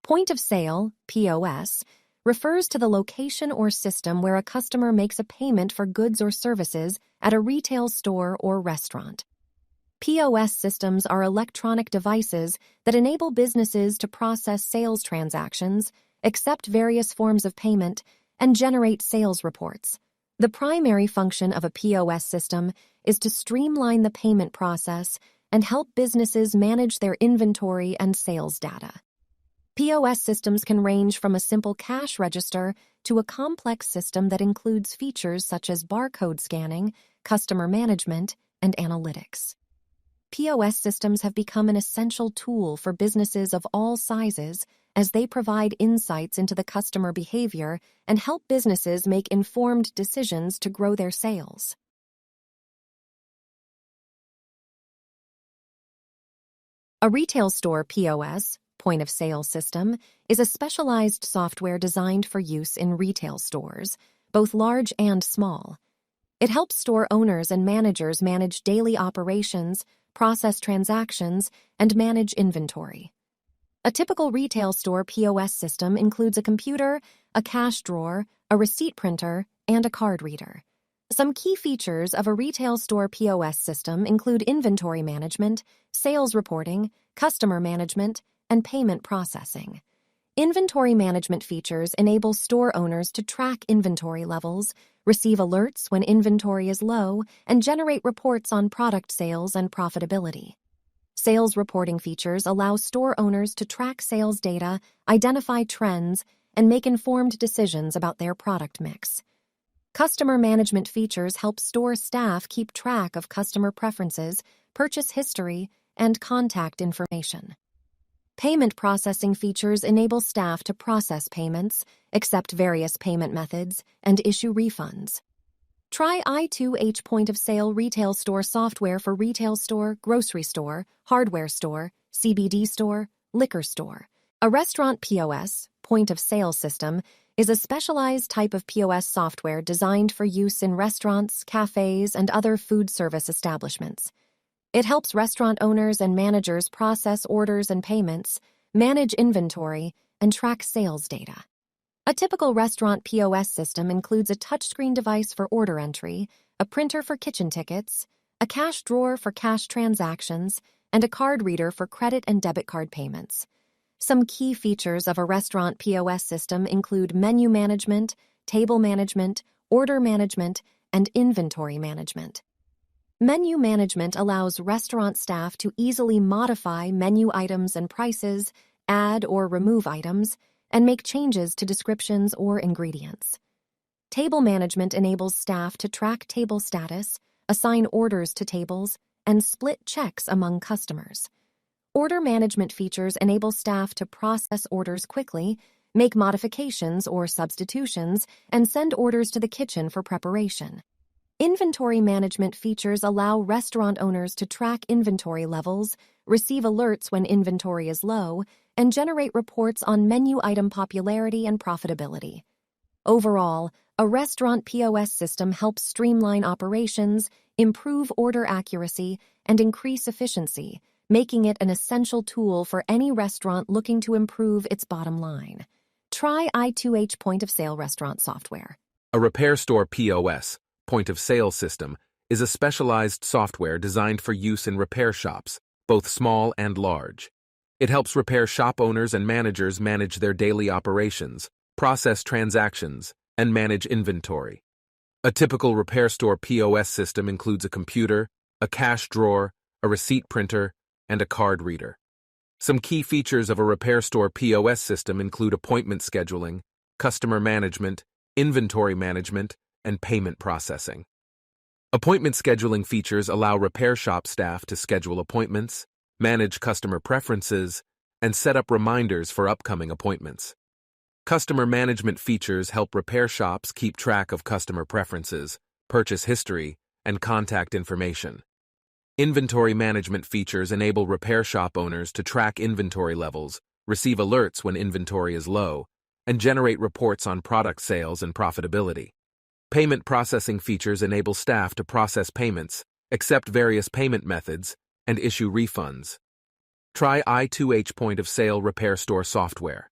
Point of sale, POS, refers to the location or system where a customer makes a payment for goods or services at a retail store or restaurant. POS systems are electronic devices that enable businesses to process sales transactions, accept various forms of payment, and generate sales reports. The primary function of a POS system is to streamline the payment process and help businesses manage their inventory and sales data. POS systems can range from a simple cash register to a complex system that includes features such as barcode scanning, customer management, and analytics. POS systems have become an essential tool for businesses of all sizes as they provide insights into the customer behavior and help businesses make informed decisions to grow their sales. A retail store POS, point of sale system, is a specialized software designed for use in retail stores, both large and small. It helps store owners and managers manage daily operations, process transactions, and manage inventory. A typical retail store POS system includes a computer, a cash drawer, a receipt printer, and a card reader. Some key features of a retail store POS system include inventory management, sales reporting, customer management, and payment processing. Inventory management features enable store owners to track inventory levels, receive alerts when inventory is low, and generate reports on product sales and profitability. Sales reporting features allow store owners to track sales data, identify trends, and make informed decisions about their product mix. Customer management features help store staff keep track of customer preferences, purchase history, and contact information. Payment processing features enable staff to process payments, accept various payment methods, and issue refunds. Try i2H point-of-sale retail store software for retail store, grocery store, hardware store, CBD store, liquor store. A restaurant POS, point-of-sale system, is a specialized type of POS software designed for use in restaurants, cafes, and other food service establishments. It helps restaurant owners and managers process orders and payments, manage inventory, and track sales data. A typical restaurant POS system includes a touchscreen device for order entry, a printer for kitchen tickets, a cash drawer for cash transactions, and a card reader for credit and debit card payments. Some key features of a restaurant POS system include menu management, table management, order management, and inventory management. Menu management allows restaurant staff to easily modify menu items and prices, add or remove items, and make changes to descriptions or ingredients. Table management enables staff to track table status, assign orders to tables, and split checks among customers. Order management features enable staff to process orders quickly, make modifications or substitutions, and send orders to the kitchen for preparation. Inventory management features allow restaurant owners to track inventory levels, receive alerts when inventory is low, and generate reports on menu item popularity and profitability. Overall, a restaurant POS system helps streamline operations, improve order accuracy, and increase efficiency, making it an essential tool for any restaurant looking to improve its bottom line. Try i2H point-of-sale restaurant software. A repair store POS, point-of-sale system, is a specialized software designed for use in repair shops, both small and large. It helps repair shop owners and managers manage their daily operations, process transactions, and manage inventory. A typical repair store POS system includes a computer, a cash drawer, a receipt printer, and a card reader. Some key features of a repair store POS system include appointment scheduling, customer management, inventory management, and payment processing. Appointment scheduling features allow repair shop staff to schedule appointments, manage customer preferences, and set up reminders for upcoming appointments. Customer management features help repair shops keep track of customer preferences, purchase history, and contact information. Inventory management features enable repair shop owners to track inventory levels, receive alerts when inventory is low, and generate reports on product sales and profitability. Payment processing features enable staff to process payments, accept various payment methods, and issue refunds. Try i2H point-of-sale repair store software.